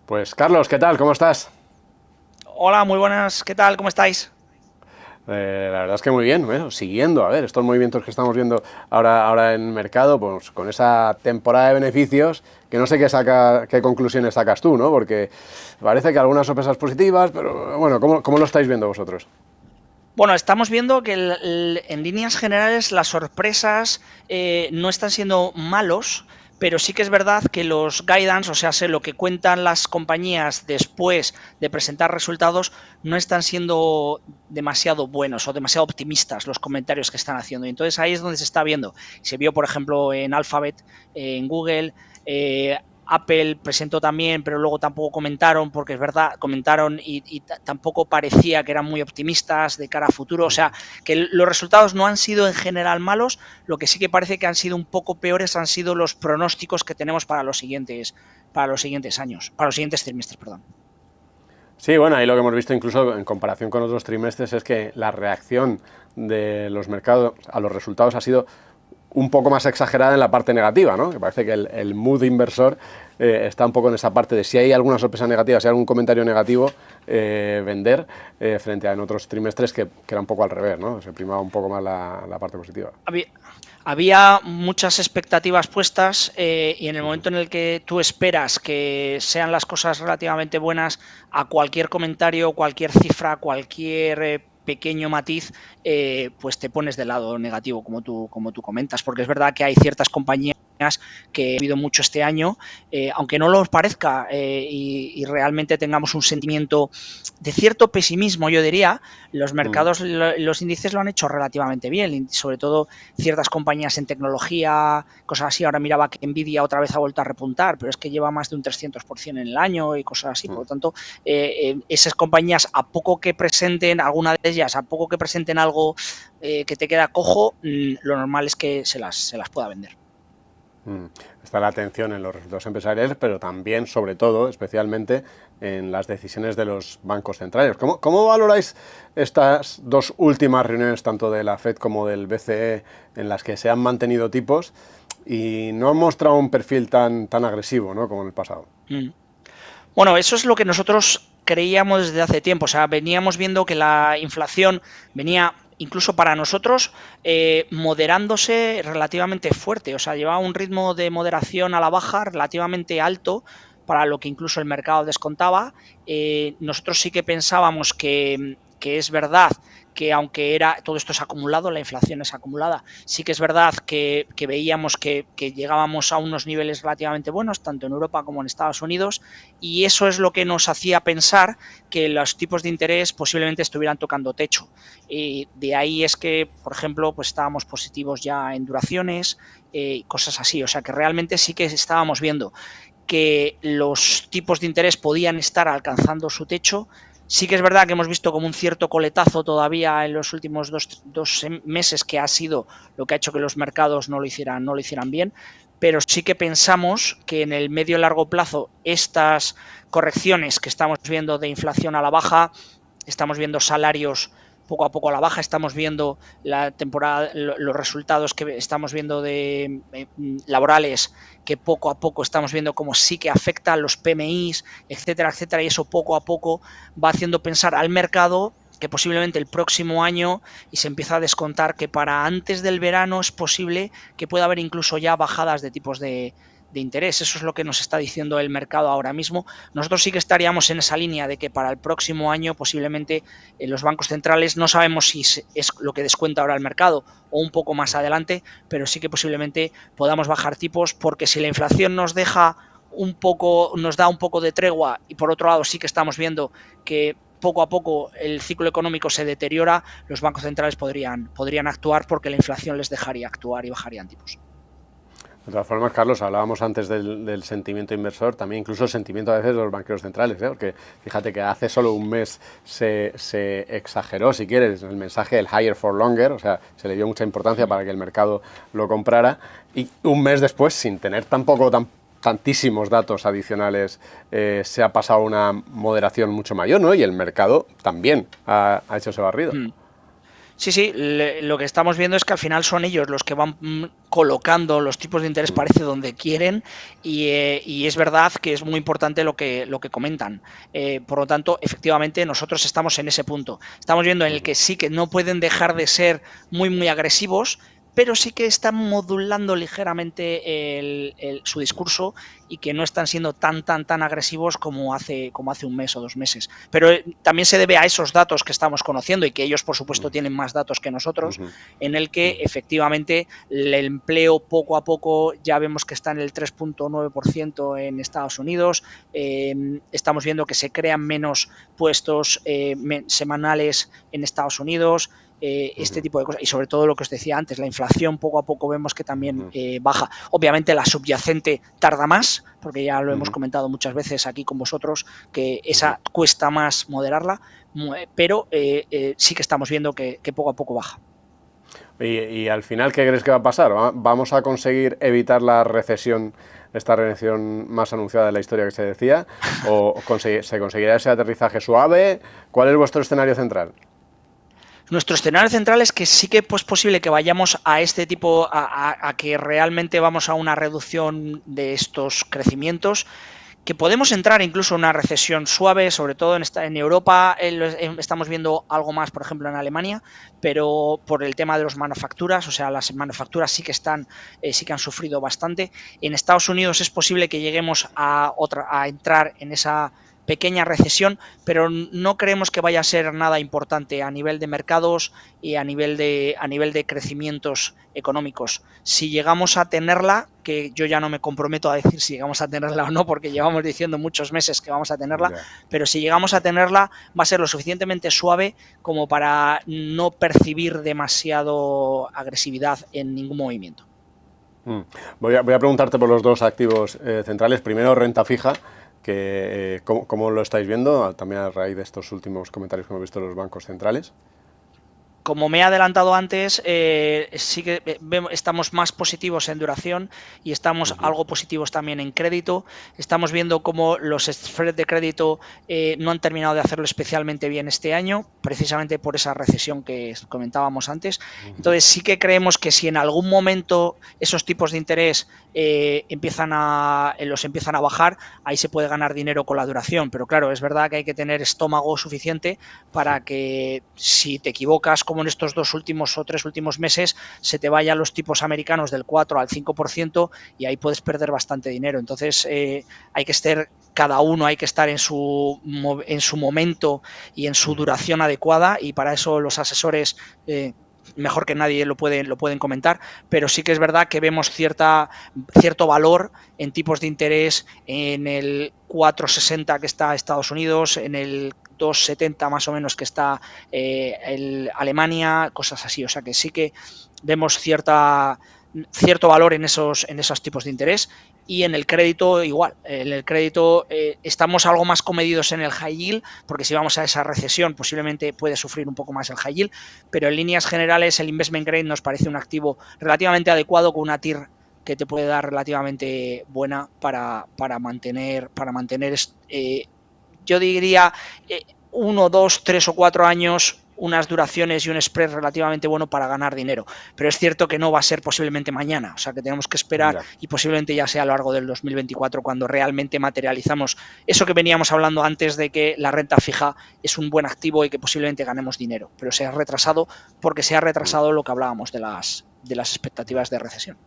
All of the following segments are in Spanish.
Pues Carlos, ¿qué tal? ¿Cómo estás? Hola, muy buenas, ¿qué tal? ¿Cómo estáis? La verdad es que muy bien, bueno, siguiendo, a ver, estos movimientos que estamos viendo ahora en el mercado, pues con esa temporada de beneficios, que no sé qué conclusiones sacas tú, ¿no? Porque parece que algunas sorpresas positivas, pero bueno, ¿cómo lo estáis viendo vosotros? Bueno, estamos viendo que en líneas generales las sorpresas no están siendo malos, pero sí que es verdad que los guidance, o sea, sé lo que cuentan las compañías después de presentar resultados, no están siendo demasiado buenos o demasiado optimistas los comentarios que están haciendo. Y entonces ahí es donde se está viendo. Se vio, por ejemplo, en Alphabet, en Google. Apple presentó también, pero luego tampoco comentaron, porque es verdad, comentaron y tampoco parecía que eran muy optimistas de cara a futuro. O sea, que los resultados no han sido en general malos, lo que sí que parece que han sido un poco peores han sido los pronósticos que tenemos para los siguientes años, para los siguientes trimestres, perdón. Sí, bueno, ahí lo que hemos visto incluso en comparación con otros trimestres es que la reacción de los mercados a los resultados ha sido un poco más exagerada en la parte negativa, ¿no? Que parece que el mood inversor está un poco en esa parte de si hay alguna sorpresa negativa, si hay algún comentario negativo, vender, frente a en otros trimestres que era un poco al revés, ¿no? Se primaba un poco más la parte positiva. Había muchas expectativas puestas y en el momento en el que tú esperas que sean las cosas relativamente buenas, a cualquier comentario, cualquier cifra, cualquier pequeño matiz, pues te pones del lado negativo, como tú comentas, porque es verdad que hay ciertas compañías que he habido mucho este año, aunque no lo parezca y realmente tengamos un sentimiento de cierto pesimismo, yo diría, los Mm. mercados, los índices lo han hecho relativamente bien, sobre todo ciertas compañías en tecnología, cosas así. Ahora miraba que Nvidia otra vez ha vuelto a repuntar, pero es que lleva más de un 300% en el año y cosas así. Por lo tanto, esas compañías, a poco que presenten, alguna de ellas, a poco que presenten algo que te queda cojo, lo normal es que se las pueda vender. Está la atención en los resultados empresariales, pero también, sobre todo, especialmente, en las decisiones de los bancos centrales. ¿Cómo valoráis estas dos últimas reuniones, tanto de la FED como del BCE, en las que se han mantenido tipos y no han mostrado un perfil tan agresivo, ¿no?, como en el pasado? Mm. Bueno, eso es lo que nosotros creíamos desde hace tiempo. O sea, veníamos viendo que la inflación venía incluso para nosotros moderándose relativamente fuerte. O sea, llevaba un ritmo de moderación a la baja relativamente alto para lo que incluso el mercado descontaba. Nosotros sí que pensábamos que es verdad que aunque era todo esto es acumulado, la inflación es acumulada, sí que es verdad que veíamos que llegábamos a unos niveles relativamente buenos, tanto en Europa como en Estados Unidos, y eso es lo que nos hacía pensar que los tipos de interés posiblemente estuvieran tocando techo. De ahí es que, por ejemplo, pues estábamos positivos ya en duraciones, cosas así. O sea que realmente sí que estábamos viendo que los tipos de interés podían estar alcanzando su techo. Sí que es verdad que hemos visto como un cierto coletazo todavía en los últimos dos meses, que ha sido lo que ha hecho que los mercados no lo hicieran bien, pero sí que pensamos que en el medio y largo plazo estas correcciones que estamos viendo de inflación a la baja, estamos viendo salarios poco a poco a la baja, estamos viendo la temporada, los resultados que estamos viendo de laborales, que poco a poco estamos viendo como sí que afecta a los PMIs, etcétera, etcétera, y eso poco a poco va haciendo pensar al mercado que posiblemente el próximo año, y se empieza a descontar que para antes del verano es posible que pueda haber incluso ya bajadas de tipos de interés. Eso es lo que nos está diciendo el mercado ahora mismo. Nosotros sí que estaríamos en esa línea de que para el próximo año posiblemente los bancos centrales, no sabemos si es lo que descuenta ahora el mercado o un poco más adelante, pero sí que posiblemente podamos bajar tipos, porque si la inflación nos deja un poco, nos da un poco de tregua, y por otro lado sí que estamos viendo que poco a poco el ciclo económico se deteriora, los bancos centrales podrían actuar, porque la inflación les dejaría actuar y bajarían tipos. De todas formas, Carlos, hablábamos antes del sentimiento inversor, también incluso el sentimiento a veces de los banqueros centrales, ¿eh? Porque fíjate que hace solo un mes se exageró, si quieres, el mensaje del higher for longer, o sea, se le dio mucha importancia para que el mercado lo comprara, y un mes después, sin tener tampoco tantísimos datos adicionales, se ha pasado una moderación mucho mayor, ¿no? Y el mercado también ha hecho ese barrido. Hmm. Sí, lo que estamos viendo es que al final son ellos los que van colocando los tipos de interés, parece, donde quieren, y es verdad que es muy importante lo que comentan. Por lo tanto, efectivamente, nosotros estamos en ese punto. Estamos viendo en el que sí que no pueden dejar de ser muy agresivos, pero sí que están modulando ligeramente su discurso y que no están siendo tan agresivos como hace un mes o 2 meses. Pero también se debe a esos datos que estamos conociendo y que ellos, por supuesto, tienen más datos que nosotros, en el que efectivamente el empleo poco a poco ya vemos que está en el 3,9% en Estados Unidos. Estamos viendo que se crean menos puestos semanales en Estados Unidos. Este tipo de cosas, y sobre todo lo que os decía antes, la inflación poco a poco vemos que también baja. Obviamente la subyacente tarda más, porque ya lo hemos comentado muchas veces aquí con vosotros, que esa cuesta más moderarla, pero sí que estamos viendo que poco a poco baja. Y al final, ¿qué crees que va a pasar? ¿Vamos a conseguir evitar la recesión, esta recesión más anunciada de la historia que se decía? ¿O se conseguirá ese aterrizaje suave? ¿Cuál es vuestro escenario central? Nuestro escenario central es que sí que es posible que vayamos a este tipo, a que realmente vamos a una reducción de estos crecimientos, que podemos entrar incluso en una recesión suave, sobre todo en Europa. Estamos viendo algo más, por ejemplo, en Alemania, pero por el tema de las manufacturas, o sea, las manufacturas sí que han sufrido bastante. En Estados Unidos es posible que lleguemos a entrar en esa pequeña recesión, pero no creemos que vaya a ser nada importante a nivel de mercados y a nivel de crecimientos económicos. Si llegamos a tenerla, que yo ya no me comprometo a decir si llegamos a tenerla o no, porque llevamos diciendo muchos meses que vamos a tenerla, pero si llegamos a tenerla va a ser lo suficientemente suave como para no percibir demasiado agresividad en ningún movimiento. Voy a preguntarte por los dos activos centrales. Primero, renta fija, que ¿cómo lo estáis viendo? También a raíz de estos últimos comentarios que hemos visto de los bancos centrales. Como me he adelantado antes, sí que estamos más positivos en duración y estamos algo positivos también en crédito. Estamos viendo cómo los spreads de crédito no han terminado de hacerlo especialmente bien este año, precisamente por esa recesión que comentábamos antes. Entonces sí que creemos que si en algún momento esos tipos de interés empiezan a bajar, ahí se puede ganar dinero con la duración. Pero claro, es verdad que hay que tener estómago suficiente para que, si te equivocas, como en estos 2 últimos o 3 últimos meses, se te vayan los tipos americanos del 4 al 5% y ahí puedes perder bastante dinero. Entonces hay que estar, cada uno hay que estar en su momento y en su duración adecuada, y para eso los asesores mejor que nadie lo pueden comentar, pero sí que es verdad que vemos cierto valor en tipos de interés en el 4,60 que está Estados Unidos, en el 2,70 más o menos que está Alemania, cosas así. O sea que sí que vemos cierto valor en esos tipos de interés. Y en el crédito igual, en el crédito estamos algo más comedidos en el high yield, porque si vamos a esa recesión posiblemente puede sufrir un poco más el high yield, pero en líneas generales el investment grade nos parece un activo relativamente adecuado, con una TIR que te puede dar relativamente buena para mantener yo diría 1, 2, 3 o 4 años, unas duraciones y un spread relativamente bueno para ganar dinero. Pero es cierto que no va a ser posiblemente mañana, o sea que tenemos que esperar, y posiblemente ya sea a lo largo del 2024 cuando realmente materializamos eso que veníamos hablando antes, de que la renta fija es un buen activo y que posiblemente ganemos dinero, pero se ha retrasado porque se ha retrasado lo que hablábamos de las expectativas de recesión.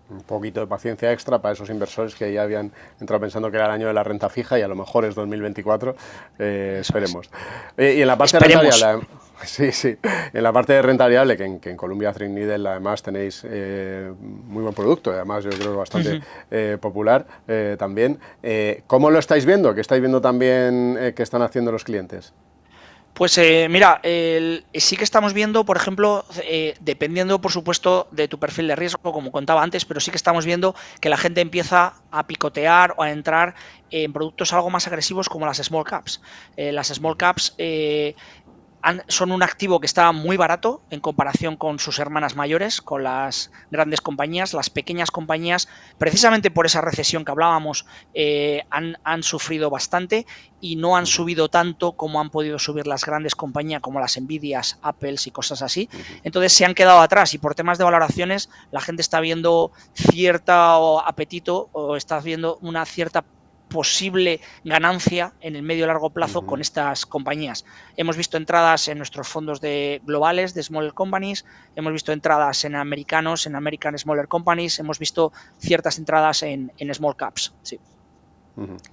Un poquito de paciencia extra para esos inversores que ya habían entrado pensando que era el año de la renta fija y a lo mejor es 2024, esperemos. Y en la parte rentariable, en la parte de renta variable, que en Columbia Threadneedle además tenéis muy buen producto, además yo creo que bastante popular también. ¿Cómo lo estáis viendo? ¿Qué estáis viendo también que están haciendo los clientes? Pues mira, sí que estamos viendo, por ejemplo, dependiendo por supuesto de tu perfil de riesgo, como contaba antes, pero sí que estamos viendo que la gente empieza a picotear o a entrar en productos algo más agresivos como las small caps. Las small caps son un activo que está muy barato en comparación con sus hermanas mayores, con las grandes compañías. Las pequeñas compañías, precisamente por esa recesión que hablábamos, han sufrido bastante y no han subido tanto como han podido subir las grandes compañías como las Nvidias, Apples y cosas así. Entonces se han quedado atrás y por temas de valoraciones la gente está viendo cierto apetito o está viendo una cierta posible ganancia en el medio y largo plazo con estas compañías. Hemos visto entradas en nuestros fondos de globales de Smaller Companies, hemos visto entradas en americanos, en American Smaller Companies, hemos visto ciertas entradas en Small Caps. Sí.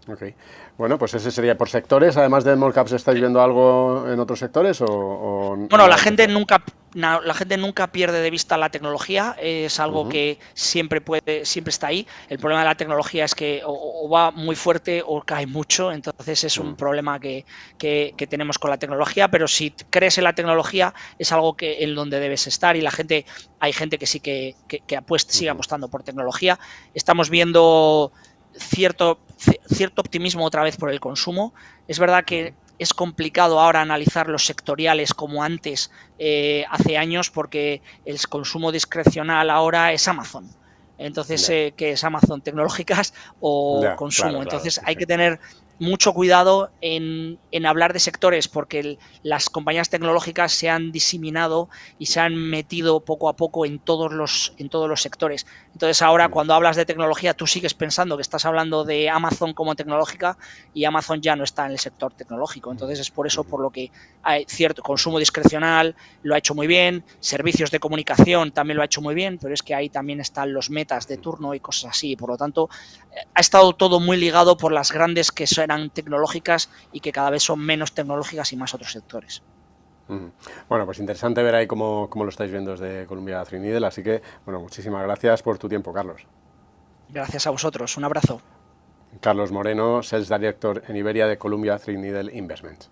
Okay. Bueno, pues ese sería por sectores. Además de Small Caps, ¿estáis viendo algo en otros sectores? Bueno, la gente nunca pierde de vista la tecnología, es algo que siempre está ahí. El problema de la tecnología es que o va muy fuerte o cae mucho, entonces es un problema que tenemos con la tecnología, pero si crees en la tecnología es algo en donde debes estar y hay gente que sí que sigue apostando por tecnología. Estamos viendo cierto optimismo otra vez por el consumo. Es verdad que es complicado ahora analizar los sectoriales como antes, hace años, porque el consumo discrecional ahora es Amazon. Entonces, ¿qué es Amazon? ¿Tecnológicas o consumo? Claro, entonces hay que tener mucho cuidado en hablar de sectores porque las compañías tecnológicas se han diseminado y se han metido poco a poco en todos los sectores. Entonces ahora cuando hablas de tecnología tú sigues pensando que estás hablando de Amazon como tecnológica y Amazon ya no está en el sector tecnológico. Entonces es por eso por lo que hay cierto consumo discrecional, lo ha hecho muy bien, servicios de comunicación también lo ha hecho muy bien, pero es que ahí también están los metas de turno y cosas así. Por lo tanto, ha estado todo muy ligado por las grandes que eran tecnológicas y que cada vez son menos tecnológicas y más otros sectores. Bueno, pues interesante ver ahí cómo lo estáis viendo desde Columbia Threadneedle, así que, bueno, muchísimas gracias por tu tiempo, Carlos. Gracias a vosotros, un abrazo. Carlos Moreno, Sales Director en Iberia de Columbia Threadneedle Investments.